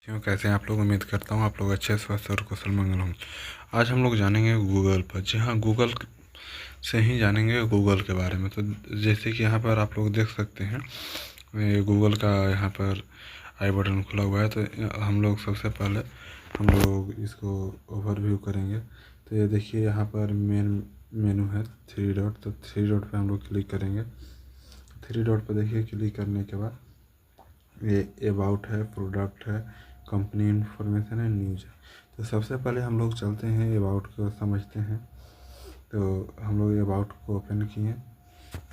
क्यों कैसे हैं आप लोग। उम्मीद करता हूँ आप लोग अच्छे स्वस्थ और कुशल मंगल होंगे। आज हम लोग जानेंगे गूगल पर। जी हाँ, गूगल से ही जानेंगे गूगल के बारे में। तो जैसे कि यहाँ पर आप लोग देख सकते हैं, ये गूगल का यहाँ पर आई बटन खुला हुआ है। तो हम लोग सबसे पहले हम लोग इसको ओवरव्यू करेंगे। तो ये देखिए यहाँ पर मेन मेनू है, थ्री डॉट। तो थ्री डॉट पे हम लोग क्लिक करेंगे। थ्री डॉट पर देखिए, क्लिक करने के बाद ये अबाउट है, प्रोडक्ट है, कंपनी इन्फॉर्मेशन है, न्यूज़ है। तो सबसे पहले हम लोग चलते हैं अबाउट को समझते हैं। तो हम लोग अबाउट को ओपन किए।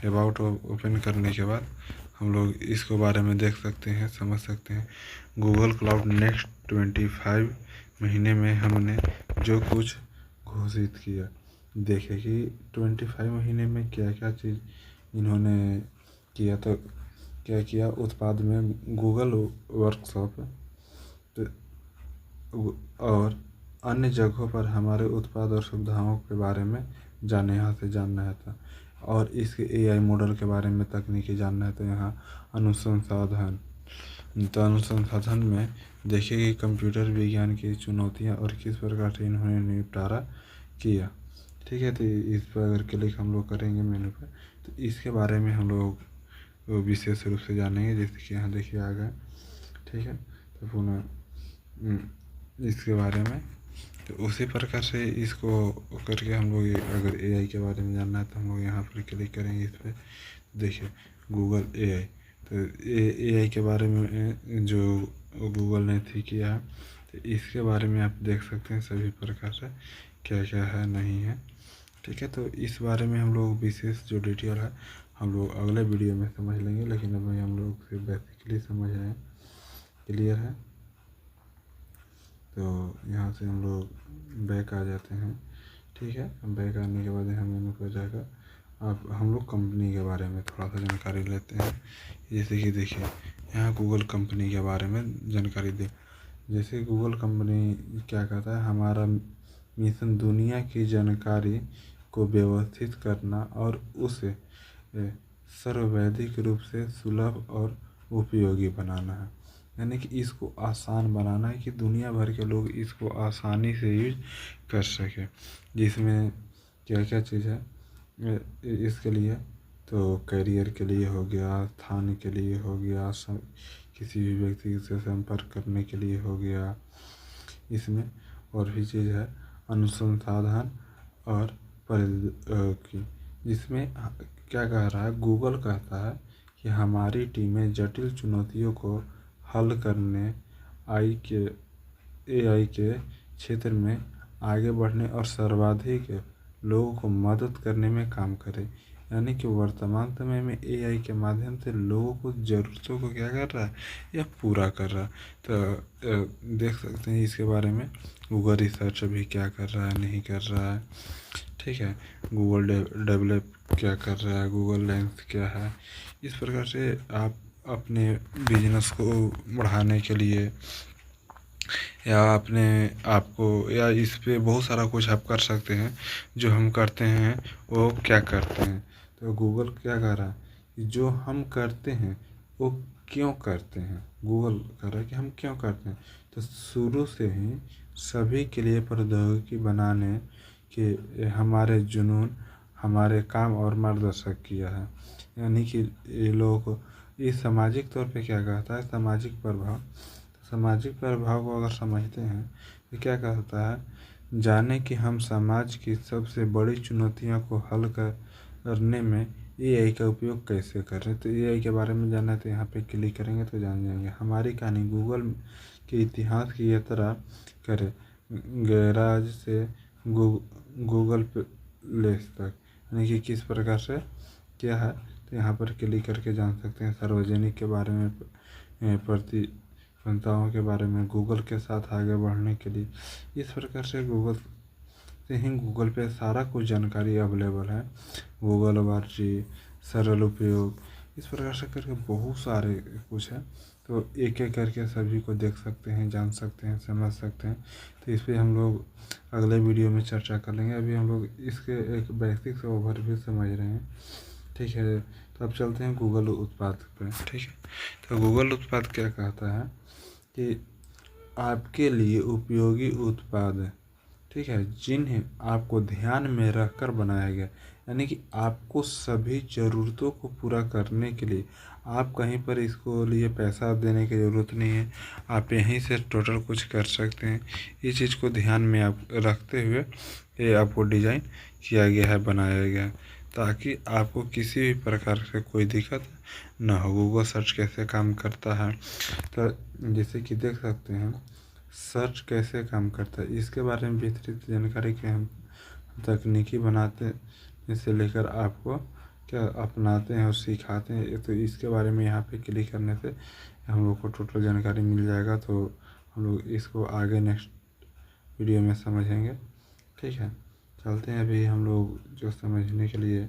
अबाउट ओपन करने के बाद हम लोग इसके बारे में देख सकते हैं, समझ सकते हैं। गूगल क्लाउड नेक्स्ट 25 महीने में हमने जो कुछ घोषित किया, देखे कि 25 महीने में क्या क्या चीज़ इन्होंने किया। तो क्या किया, उत्पाद में गूगल वर्कशॉप और अन्य जगहों पर हमारे उत्पाद और सुविधाओं के बारे में यहाँ से जानना है था। और इसके एआई मॉडल के बारे में तकनीकी जानना है तो यहाँ अनुसंधान। तो अनुसंधान में देखिए कि कंप्यूटर विज्ञान की चुनौतियाँ और किस प्रकार से इन्होंने निपटारा किया। ठीक है, तो इस पर अगर क्लिक हम लोग करेंगे मेनू पर, तो इसके बारे में हम लोग विशेष रूप से जानेंगे। जैसे कि यहाँ देखिए आ गए। ठीक है, तो पुनः इसके बारे में तो उसी प्रकार से इसको करके हम लोग अगर एआई के बारे में जानना है तो हम लोग यहाँ पर क्लिक करेंगे। इस पर देखिए गूगल एआई। तो एआई के बारे में जो गूगल ने थी किया है, तो इसके बारे में आप देख सकते हैं सभी प्रकार से क्या क्या है नहीं है। ठीक है, तो इस बारे में हम लोग विशेष जो डिटेल है हम लोग अगले वीडियो में समझ लेंगे, लेकिन अभी हम लोग सिर्फ बेसिकली समझ रहे हैं। क्लियर है। तो यहाँ से हम लोग बैक आ जाते हैं। ठीक है, बैक आने के बाद यहाँ मेनू पर जाएगा। अब हम लोग कंपनी के बारे में थोड़ा सा जानकारी लेते हैं। जैसे कि देखिए यहाँ गूगल कंपनी के बारे में जानकारी दे। जैसे गूगल कंपनी क्या कहता है, हमारा मिशन दुनिया की जानकारी को व्यवस्थित करना और उसे सर्ववैधिक रूप से सुलभ और उपयोगी बनाना है। यानी कि इसको आसान बनाना है कि दुनिया भर के लोग इसको आसानी से यूज कर सकें। जिसमें क्या क्या चीज़ है इसके लिए, तो करियर के लिए हो गया, स्थान के लिए हो गया, किसी भी व्यक्ति से संपर्क करने के लिए हो गया। इसमें और भी चीज़ है, अनुसंधान और की, जिसमें क्या कह रहा है, गूगल कहता है कि हमारी टीमें जटिल चुनौतियों को हल करने एआई के क्षेत्र में आगे बढ़ने और सर्वाधिक लोगों को मदद करने में काम करें। यानी कि वर्तमान समय में एआई के माध्यम से लोगों को ज़रूरतों को क्या कर रहा है, यह पूरा कर रहा है। तो देख सकते हैं इसके बारे में गूगल रिसर्च भी क्या कर रहा है, नहीं कर रहा है। ठीक है, गूगल डेवलप क्या कर रहा है, गूगल लेंस क्या है। इस प्रकार से आप अपने बिजनेस को बढ़ाने के लिए या अपने आपको या इस पे बहुत सारा कुछ आप कर सकते हैं। जो हम करते हैं वो क्या करते हैं, तो गूगल क्या कर रहा है कि जो हम करते हैं वो क्यों करते हैं। गूगल कह रहा है कि हम क्यों करते हैं। तो शुरू से ही सभी के लिए प्रौद्योगिकी बनाने के हमारे जुनून, हमारे काम और मार्गदर्शक किया है। यानी कि ये लोग इस सामाजिक तौर पे क्या कहता है, सामाजिक प्रभाव। सामाजिक प्रभाव को अगर समझते हैं तो क्या कहता है, जाने कि हम समाज की सबसे बड़ी चुनौतियों को हल करने में एआई का उपयोग कैसे कर रहे हैं। तो एआई के बारे में जानना है तो यहाँ पे क्लिक करेंगे तो जान जाएंगे। हमारी कहानी गूगल के इतिहास की यात्रा करें, गैराज से गूगल प्लेस तक, यानी कि किस प्रकार से क्या है। तो यहाँ पर क्लिक करके जान सकते हैं। सार्वजनिक के बारे में, प्रतिबद्धताओं के बारे में, गूगल के साथ आगे बढ़ने के लिए। इस प्रकार से गूगल से ही गूगल पे सारा कुछ जानकारी अवेलेबल है। गूगल बार्जी, सरल उपयोग, इस प्रकार से करके बहुत सारे कुछ है। तो एक एक करके सभी को देख सकते हैं, जान सकते हैं, समझ सकते हैं। तो इस पर हम लोग अगले वीडियो में चर्चा कर लेंगे। अभी हम लोग इसके एक बेसिक से ओवरव्यू समझ रहे हैं। ठीक है, तो अब चलते हैं गूगल उत्पाद पे। ठीक है, तो गूगल उत्पाद क्या कहता है कि आपके लिए उपयोगी उत्पाद है, ठीक है, जिन्हें आपको ध्यान में रखकर बनाया गया। यानी कि आपको सभी ज़रूरतों को पूरा करने के लिए आप कहीं पर इसको लिए पैसा देने की ज़रूरत नहीं है। आप यहीं से टोटल कुछ कर सकते हैं। इस चीज़ को ध्यान में आप रखते हुए ये आपको डिज़ाइन किया गया है, बनाया गया है, ताकि आपको किसी भी प्रकार से कोई दिक्कत ना हो। गूगल सर्च कैसे काम करता है, तो जैसे कि देख सकते हैं सर्च कैसे काम करता है, इसके बारे में विस्तृत जानकारी के हम तकनीकी बनाते से लेकर आपको क्या अपनाते हैं और सिखाते हैं। तो इसके बारे में यहाँ पे क्लिक करने से हम लोग को टोटल जानकारी मिल जाएगा। तो हम लोग इसको आगे नेक्स्ट वीडियो में समझेंगे, ठीक है। चलते हैं, अभी हम लोग जो समझने के लिए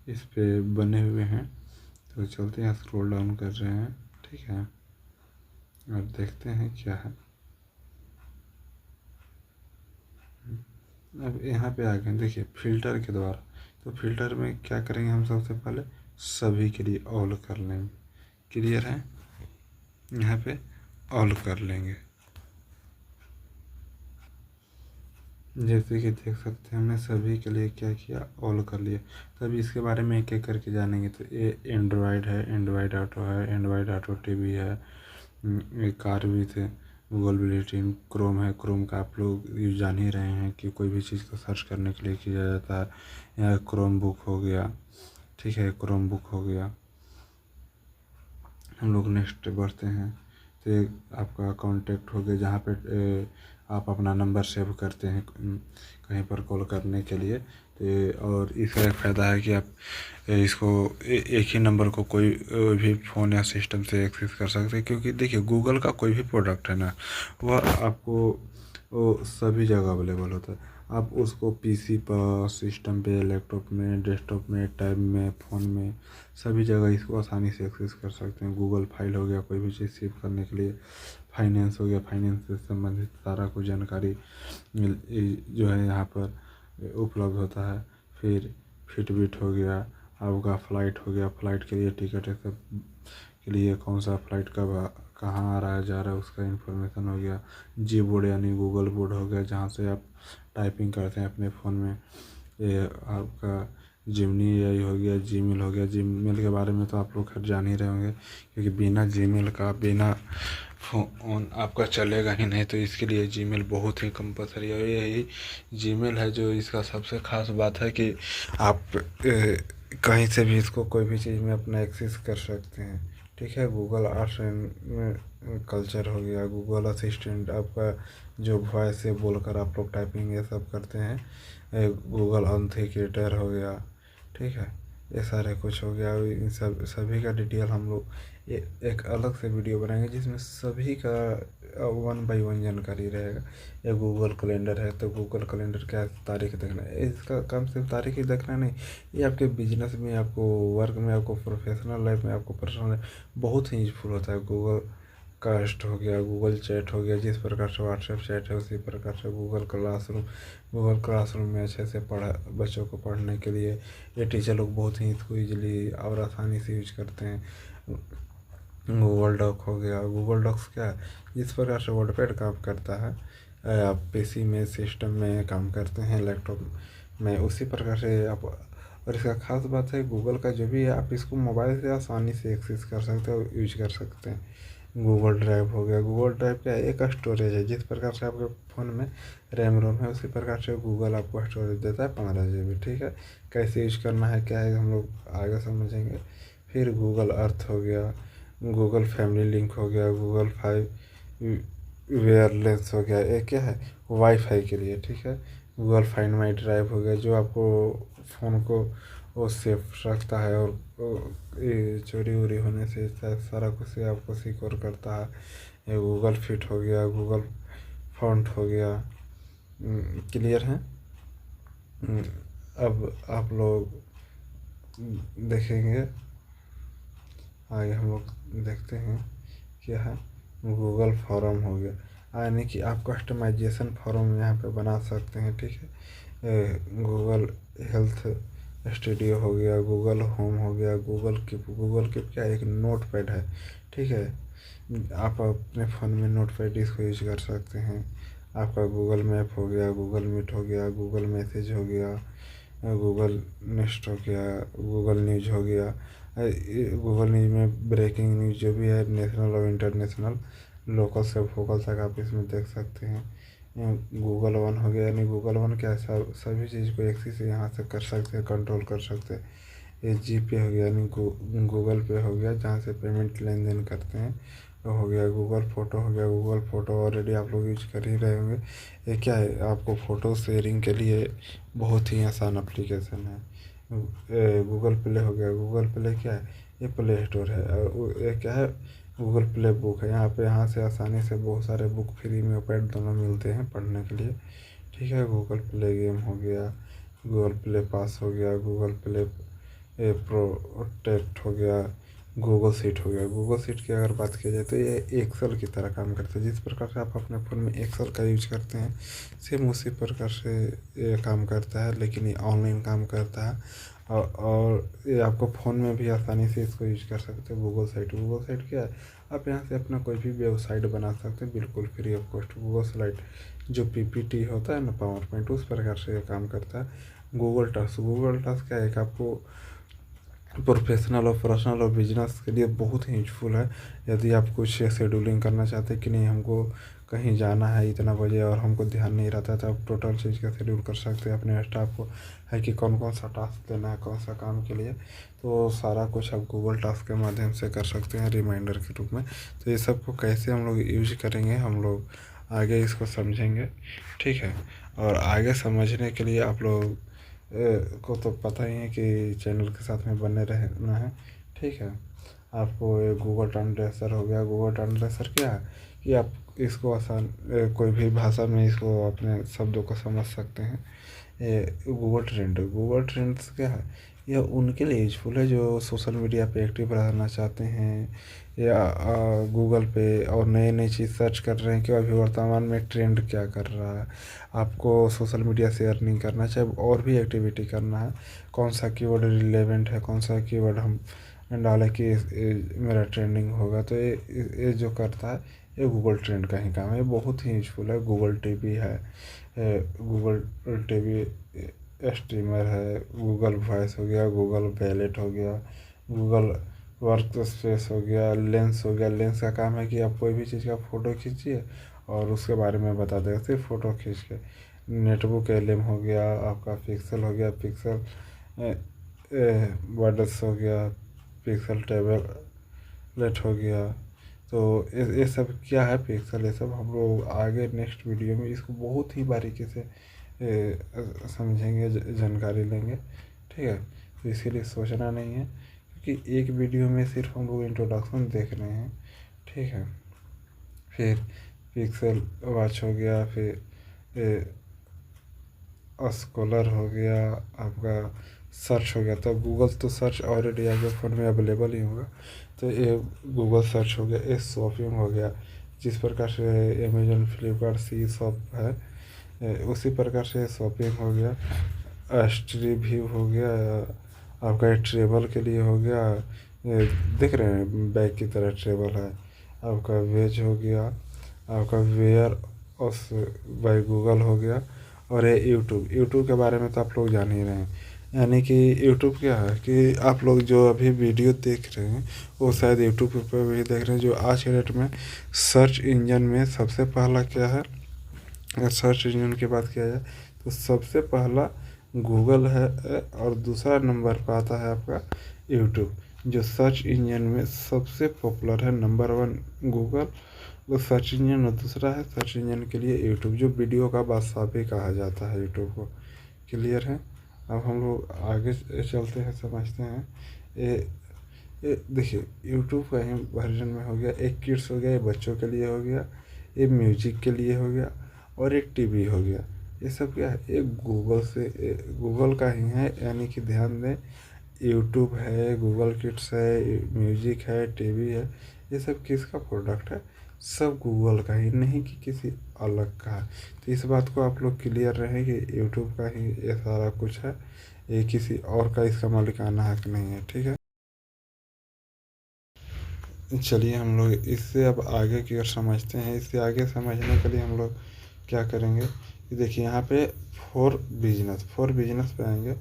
इस पे बने हुए हैं, तो चलते हैं, स्क्रॉल डाउन कर रहे हैं, ठीक है, और देखते हैं क्या है। अब यहाँ पे आ गए, देखिए फ़िल्टर के द्वारा। तो फ़िल्टर में क्या करेंगे हम, सबसे पहले सभी के लिए ऑल कर लेंगे। क्लियर है, यहाँ पे ऑल कर लेंगे। जैसे कि देख सकते हैं हमने सभी के लिए क्या किया, ऑल कर लिया। तभी इसके बारे में एक एक करके जानेंगे। तो ये एंड्रॉयड है, एंड्रॉयड ऑटो है, एंड्रॉयड ऑटो टीवी है, ये कार भी थे, गूगल बुलेटिन, क्रोम है। क्रोम का आप लोग यूज जान ही रहे हैं कि कोई भी चीज़ को सर्च करने के लिए किया जाता है। यहाँ क्रोम बुक हो गया, ठीक है, क्रोम बुक हो गया। हम लोग नेक्स्ट बढ़ते हैं। तो ये आपका कॉन्टेक्ट हो गया, जहाँ पे आप अपना नंबर सेव करते हैं कहीं पर कॉल करने के लिए। तो और इसका एक फ़ायदा है कि आप इसको एक ही नंबर को कोई भी फ़ोन या सिस्टम से एक्सेस कर सकते हैं। क्योंकि देखिए गूगल का कोई भी प्रोडक्ट है ना, वह आपको वो सभी जगह अवेलेबल होता है। आप उसको पीसी पर, सिस्टम पे, लैपटॉप में, डेस्कटॉप में, टैब में, फ़ोन में, सभी जगह इसको आसानी से एक्सेस कर सकते हैं। गूगल फाइल हो गया, कोई भी चीज़ सेव करने के लिए, फाइनेंस हो गया, फाइनेंस से संबंधित सारा कुछ जानकारी जो है यहाँ पर उपलब्ध होता है। फिर फिटबिट हो गया, आपका फ़्लाइट हो गया, फ़्लाइट के लिए टिकट है, सब के लिए कौन सा फ़्लाइट कब कहाँ आ रहा है, जा रहा है, उसका इन्फॉर्मेशन हो गया। जी बोर्ड यानी गूगल बोर्ड हो गया, जहाँ से आप टाइपिंग करते हैं अपने फ़ोन में। ये आपका जिमनी एआई हो गया, जीमेल हो गया। जीमेल के बारे में तो आप लोग खैर जान ही रहे होंगे, क्योंकि बिना जीमेल का बिना फ़ोन आपका चलेगा ही नहीं। तो इसके लिए जीमेल बहुत ही कंपलसरी है। यही जीमेल है जो इसका सबसे ख़ास बात है कि आप कहीं से भी इसको कोई भी चीज़ में अपना एक्सेस कर सकते हैं, ठीक है। गूगल आर्ट्स एंड कल्चर हो गया, गूगल असिस्टेंट, आपका जो वॉइस से बोलकर आप लोग टाइपिंग ये सब करते हैं, गूगल ऑथेंटिकेटर हो गया, ठीक है, ये सारे कुछ हो गया। इन सभी का डिटेल हम लोग एक अलग से वीडियो बनाएंगे, जिसमें सभी का 1 बाय 1 जानकारी रहेगा। या गूगल कैलेंडर है, तो गूगल कैलेंडर क्या तारीख देखना है, इसका काम सिर्फ तारीख ही देखना नहीं, ये आपके बिजनेस में, आपको वर्क में, आपको प्रोफेशनल लाइफ में, आपको पर्सनल लाइफ बहुत ही यूजफुल होता है। गूगल कास्ट हो गया, गूगल चैट हो गया, जिस प्रकार से व्हाट्सएप चैट है उसी प्रकार से गूगल क्लासरूम में अच्छे से पढ़ा बच्चों को पढ़ने के लिए ये टीचर लोग बहुत ही इसको ईजिली और आसानी से यूज करते हैं। गूगल डॉक हो गया, गूगल डॉक्स क्या है, जिस प्रकार से वर्डपैड काम करता है, आप पीसी में, सिस्टम में काम करते हैं, लैपटॉप में, उसी प्रकार से आप। और इसका खास बात है गूगल का जो भी है, आप इसको मोबाइल से आसानी से एक्सेस कर सकते हैं और यूज कर सकते हैं। गूगल ड्राइव हो गया, गूगल ड्राइव क्या है, एक स्टोरेज है। जिस प्रकार से आपके फ़ोन में रैम रोम है, उसी प्रकार से गूगल आपको स्टोरेज देता है 15 GB, ठीक है। कैसे यूज करना है क्या है हम लोग आगे समझेंगे। फिर गूगल अर्थ हो गया, गूगल फैमिली लिंक हो गया, गूगल फाइव वायरलेस हो गया, ये क्या है, वाईफाई के लिए, ठीक है। गूगल फाइंड माई ड्राइव हो गया, जो आपको फ़ोन को वो सेफ रखता है और ये चोरी वोरी होने से सारा कुछ से आपको सिक्योर करता है। ये गूगल फिट हो गया, गूगल फॉन्ट हो गया। क्लियर है। अब आप लोग देखेंगे आगे, हम लोग देखते हैं क्या है। गूगल फॉर्म हो गया, यानी कि आप कस्टमाइजेशन फॉर्म यहाँ पे बना सकते हैं, ठीक है। गूगल हेल्थ स्टूडियो हो गया, गूगल होम हो गया, गूगल कीप क्या एक नोट पैड है, ठीक है। आप अपने फ़ोन में नोटपैड इसको यूज कर सकते हैं। आपका गूगल मैप हो गया, गूगल मीट हो गया, गूगल मैसेज हो गया, गूगल नेस्ट हो गया, गूगल न्यूज हो गया। गूगल न्यूज में ब्रेकिंग न्यूज जो भी है, नेशनल और इंटरनेशनल, लोकल से वोकल तक आप इसमें देख सकते हैं। गूगल वन हो गया, यानी गूगल वन क्या है, सभी चीज़ को एक से यहाँ से कर सकते हैं, कंट्रोल कर सकते हैं। ये जी पे हो गया, यानी गूगल पे हो गया, जहाँ से पेमेंट लेन देन करते हैं, वो हो गया। गूगल फ़ोटो हो गया, गूगल फ़ोटो ऑलरेडी आप लोग यूज कर ही रहे होंगे। ये क्या है, आपको फ़ोटो शेयरिंग के लिए बहुत ही आसान एप्लीकेशन है। गूगल प्ले हो गया, गूगल प्ले क्या है, ये प्ले स्टोर है। और ये क्या है, गूगल प्ले बुक है। यहाँ से आसानी से बहुत सारे बुक फ्री में पैड दोनों मिलते हैं पढ़ने के लिए। ठीक है, गूगल प्ले गेम हो गया, गूगल प्ले पास हो गया, गूगल प्ले प्रोटेक्ट हो गया, गूगल शीट हो गया। गूगल शीट की अगर बात की जाए तो ये एक्सेल की तरह काम करता है। जिस प्रकार से आप अपने फ़ोन में एक्सेल का यूज करते हैं, सेम उसी प्रकार से ये काम करता है, लेकिन ये ऑनलाइन काम करता है। और ये आपको फ़ोन में भी आसानी से इसको यूज कर सकते हैं। गूगल साइट क्या है, आप यहाँ से अपना कोई भी वेबसाइट बना सकते हैं बिल्कुल free of cost. Google slide जो पीपीटी होता है ना, पावर पॉइंट, उस प्रकार से ये काम करता है। गूगल टास्क क्या है, एक आपको प्रोफेशनल और पर्सनल और बिजनेस के लिए बहुत ही यूजफुल है। यदि आप कुछ शेड्यूलिंग करना चाहते हैं कि नहीं, हमको कहीं जाना है इतना बजे और हमको ध्यान नहीं रहता, तो आप टोटल चीज़ का शेड्यूल कर सकते हैं अपने स्टाफ को, है कि कौन कौन सा टास्क देना है, कौन सा काम के लिए। तो सारा कुछ आप गूगल टास्क के माध्यम से कर सकते हैं रिमाइंडर के रूप में। तो ये सब को कैसे हम लोग यूज करेंगे, हम लोग आगे इसको समझेंगे। ठीक है, और आगे समझने के लिए आप लोग को तो पता ही है कि चैनल के साथ में बने रहना है। ठीक है, आपको ये गूगल ट्रांसलेटर हो गया। गूगल ट्रांसलेटर क्या है कि आप इसको आसान कोई भी भाषा में इसको अपने शब्दों को समझ सकते हैं। ये गूगल ट्रेंड्स क्या है, यह उनके लिए यूजफुल है जो सोशल मीडिया पे एक्टिव रहना चाहते हैं, या गूगल पे और नई नई चीज़ सर्च कर रहे हैं कि अभी वर्तमान में ट्रेंड क्या कर रहा है। आपको सोशल मीडिया से अर्निंग करना चाहे और भी एक्टिविटी करना है, कौन सा कीवर्ड रिलेवेंट है, कौन सा कीवर्ड हम डालें कि मेरा ट्रेंडिंग होगा, तो ये जो करता है, ये गूगल ट्रेंड का ही काम है। ये बहुत ही यूजफुल है। गूगल टीवी है, गूगल टीवी स्ट्रीमर है, गूगल वॉइस हो गया, गूगल वैलेट हो गया, गूगल वर्क स्पेस हो गया, लेंस हो गया। लेंस का काम है कि आप कोई भी चीज़ का फ़ोटो खींचिए और उसके बारे में बता देगा सिर्फ फ़ोटो खींच के। नेटबुक एलएम हो गया, आपका पिक्सल हो गया, पिक्सल बर्ड्स हो गया, पिक्सल टेबलेट हो गया। तो ये सब क्या है, पिक्सल, ये सब हम लोग आगे नेक्स्ट वीडियो में इसको बहुत ही बारीकी से समझेंगे, जानकारी लेंगे। ठीक है, तो इसके लिए सोचना नहीं है, क्योंकि एक वीडियो में सिर्फ हम लोग इंट्रोडक्शन देख रहे हैं। ठीक है, फिर पिक्सल वॉच हो गया, फिर स्कॉलर हो गया, आपका सर्च हो गया। तो गूगल तो सर्च ऑलरेडी आपके फ़ोन में अवेलेबल ही होगा, तो ये गूगल सर्च हो गया। ये शॉपिंग हो गया, जिस प्रकार से अमेजन, फ्लिपकार्ट, सी शॉप है, उसी प्रकार से शॉपिंग हो गया। स्ट्रीट व्यू हो गया, आपका ये ट्रेवल के लिए हो गया। ये देख रहे हैं बैग की तरह ट्रेवल है। आपका वेज हो गया, आपका वेयर उस बाय गूगल हो गया। और ये यूट्यूब के बारे में तो आप लोग जान ही रहे हैं। यानी कि यूट्यूब क्या है कि आप लोग जो अभी वीडियो देख रहे हैं वो शायद यूट्यूब पर भी देख रहे हैं। जो आज के डेट में सर्च इंजन में सबसे पहला क्या है, अगर सर्च इंजन की बात किया जाए तो सबसे पहला गूगल है, और दूसरा नंबर पर आता है आपका यूट्यूब। जो सर्च इंजन में सबसे पॉपुलर है, नंबर 1 गूगल वो सर्च इंजन, और दूसरा है सर्च इंजन के लिए यूट्यूब, जो वीडियो का बादशाह भी कहा जाता है यूट्यूब को। क्लियर है। अब हम लोग आगे चलते हैं, समझते हैं। ये देखिए, यूट्यूब का ही वर्जन में हो गया, एक किड्स हो गया, ये बच्चों के लिए हो गया, ये म्यूजिक के लिए हो गया, और एक टीवी हो गया। ये सब क्या है, एक गूगल का ही है। यानी कि ध्यान दें, यूट्यूब है, गूगल किड्स है, म्यूजिक है, टीवी है, ये सब किसका प्रोडक्ट है, सब गूगल का ही, नहीं कि किसी अलग का है। तो इस बात को आप लोग क्लियर रहे कि यूट्यूब का ही ये सारा कुछ है, ये किसी और का इसका मालिकाना हक नहीं है। ठीक है, चलिए हम लोग इससे अब आगे की ओर समझते हैं। इससे आगे समझने के लिए हम लोग क्या करेंगे कि देखिए यहाँ पे फॉर बिजनेस पे आएंगे।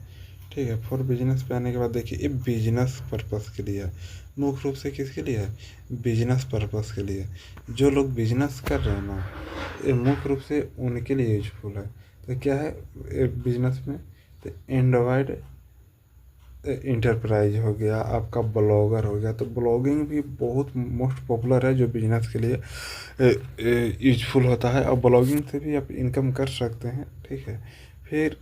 ठीक है, फॉर बिजनेस पे आने के बाद देखिए ये बिजनेस पर्पस के लिए है, मुख्य रूप से किसके लिए है, बिजनेस पर्पस के लिए। जो लोग बिजनेस कर रहे हैं ना, ये मुख्य रूप से उनके लिए यूजफुल है। तो क्या है बिजनेस में, तो एंड्रॉयड इंटरप्राइज हो गया, आपका ब्लॉगर हो गया। तो ब्लॉगिंग भी बहुत मोस्ट पॉपुलर है जो बिजनेस के लिए यूजफुल होता है, और ब्लॉगिंग से भी आप इनकम कर सकते हैं। ठीक है, फिर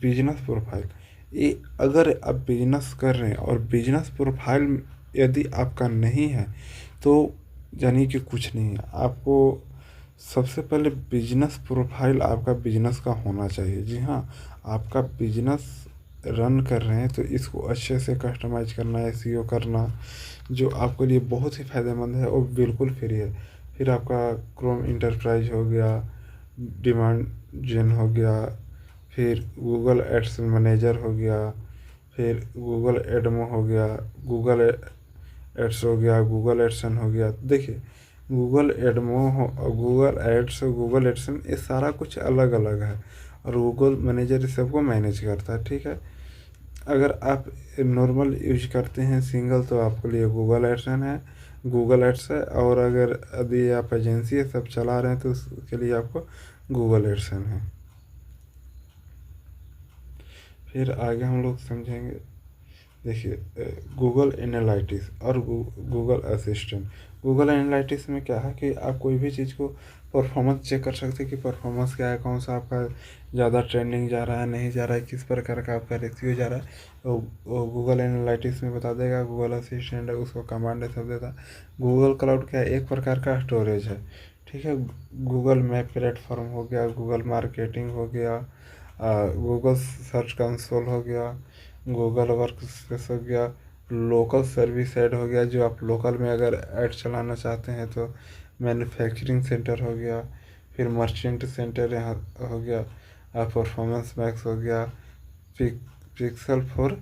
बिजनेस प्रोफाइल, ये अगर आप बिजनेस कर रहे हैं और बिजनेस प्रोफाइल यदि आपका नहीं है तो यानी कि कुछ नहीं है। आपको सबसे पहले बिजनेस प्रोफाइल आपका बिजनेस का होना चाहिए। जी हाँ, आपका बिजनेस रन कर रहे हैं तो इसको अच्छे से कस्टमाइज करना, एसईओ करना, जो आपके लिए बहुत ही फ़ायदेमंद है और बिल्कुल फ्री है। फिर आपका क्रोम इंटरप्राइज हो गया, डिमांड जेन हो गया, फिर गूगल एड्स मैनेजर हो गया, फिर गूगल एडमो हो गया, गूगल एड्स हो गया, गूगल एडसन हो गया। देखिए गूगल एडमो हो, गूगल एड्स, गूगल एडसन, ये सारा कुछ अलग अलग है और गूगल मैनेजर इस सबको मैनेज करता है। ठीक है, अगर आप नॉर्मल यूज करते हैं सिंगल तो आपके लिए गूगल एडसन है, गूगल एड्स है। और अगर यदि आप एजेंसी ये सब चला रहे हैं तो उसके लिए आपको गूगल एडसन है। फिर आगे हम लोग समझेंगे, देखिए गूगल एनालिटिक्स और गूगल असिस्टेंट। गूगल एनालिटिक्स में क्या है कि आप कोई भी चीज़ को परफॉर्मेंस चेक कर सकते हैं कि परफॉर्मेंस क्या है, कौन सा आपका ज़्यादा ट्रेंडिंग जा रहा है, नहीं जा रहा है, किस प्रकार का आपका रेशियो जा रहा है, तो वो गूगल एनालिटिक्स में बता देगा। गूगल असिस्टेंट है, उसको कमांड सब देता है। गूगल क्लाउड क्या है, एक प्रकार का स्टोरेज है। ठीक है, गूगल मैप प्लेटफॉर्म हो गया, गूगल मार्केटिंग हो गया, गूगल सर्च कंसोल हो गया, गूगल वर्क स्पेस हो गया, लोकल सर्विस ऐड हो गया, जो आप लोकल में अगर ऐड चलाना चाहते हैं तो मैन्युफैक्चरिंग सेंटर हो गया, फिर मर्चेंट सेंटर यहाँ हो गया, परफॉर्मेंस मैक्स हो गया, पिक्सल फॉर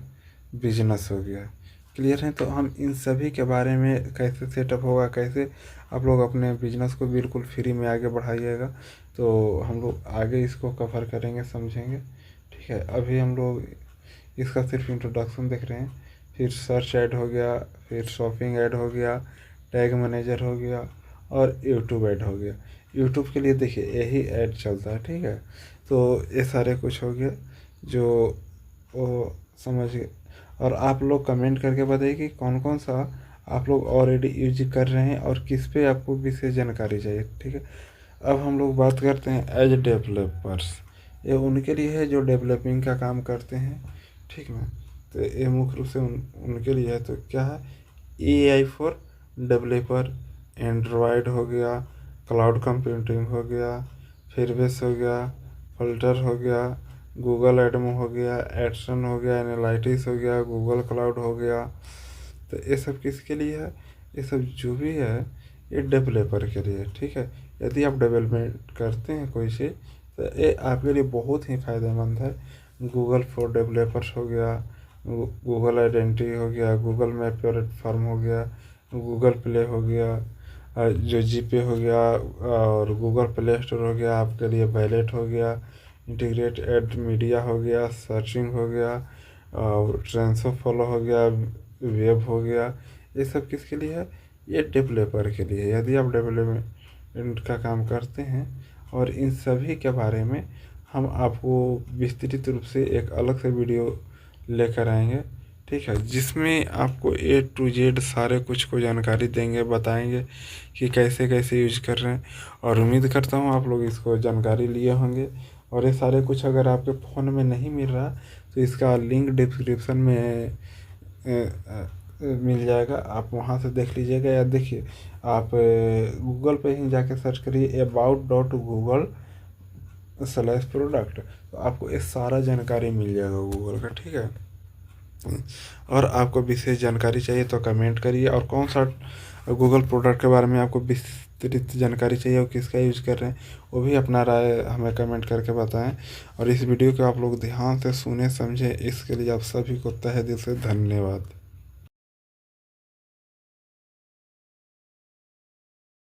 बिजनेस हो गया। क्लियर है, तो हम इन सभी के बारे में कैसे सेटअप होगा, कैसे आप लोग अपने बिजनेस को बिल्कुल फ्री में आगे बढ़ाइएगा, तो हम लोग आगे इसको कवर करेंगे, समझेंगे। ठीक है, अभी हम लोग इसका सिर्फ इंट्रोडक्शन देख रहे हैं। फिर सर्च ऐड हो गया, फिर शॉपिंग ऐड हो गया, टैग मैनेजर हो गया और यूट्यूब ऐड हो गया। यूट्यूब के लिए देखिए यही ऐड चलता है। ठीक है, तो ये सारे कुछ हो गया जो वो समझ गए। और आप लोग कमेंट करके बताइए कि कौन कौन सा आप लोग ऑलरेडी यूज कर रहे हैं और किस पे आपको विशेष जानकारी चाहिए। ठीक है, अब हम लोग बात करते हैं एज डेवलपर्स। ये उनके लिए है जो डेवलपिंग का काम करते हैं। ठीक है, तो ये मुख्य रूप से उनके लिए है। तो क्या है, AI फॉर डेवलपर, एंड्रॉयड हो गया, क्लाउड कंप्यूटिंग हो गया, फिरबेस हो गया, फिल्टर हो गया, गूगल एडमो हो गया, एडसन हो गया, एनालिटिक्स हो गया, गूगल क्लाउड हो गया। तो ये सब किसके लिए है, ये सब जो भी है ये डेवलपर के लिए। ठीक है, यदि आप डेवलपमेंट करते हैं कोई चीज़ तो ये आपके लिए बहुत ही फ़ायदेमंद है। गूगल फॉर डेवलपर्स हो गया, गूगल आइडेंटिटी हो गया, गूगल मैप प्लेटफॉर्म हो गया, गूगल प्ले हो गया, जो जीपे हो गया, और गूगल प्ले स्टोर हो गया, आपके लिए वैलेट हो गया, इंटीग्रेट एड मीडिया हो गया, सर्चिंग हो गया, और ट्रांसफर फॉलो हो गया, वेब हो गया। ये सब किसके लिए है, ये डेवलपर के लिए। यदि आप डेवलपमेंट का काम करते हैं, और इन सभी के बारे में हम आपको विस्तृत रूप से एक अलग से वीडियो लेकर आएंगे। ठीक है, जिसमें आपको A to Z सारे कुछ को जानकारी देंगे, बताएंगे कि कैसे कैसे यूज कर रहे हैं। और उम्मीद करता हूँ आप लोग इसको जानकारी लिए होंगे। और ये सारे कुछ अगर आपके फ़ोन में नहीं मिल रहा तो इसका लिंक डिस्क्रिप्शन में मिल जाएगा, आप वहाँ से देख लीजिएगा। या देखिए आप गूगल पे ही जाके सर्च करिए about.google/product, तो आपको ये सारा जानकारी मिल जाएगा गूगल का। ठीक है, और आपको विशेष जानकारी चाहिए तो कमेंट करिए, और कौन सा गूगल प्रोडक्ट के बारे में आपको विस्तृत जानकारी चाहिए और किसका यूज़ कर रहे हैं वो भी अपना राय हमें कमेंट करके बताएं। और इस वीडियो को आप लोग ध्यान से सुने समझें, इसके लिए आप सभी को तहे दिल से धन्यवाद।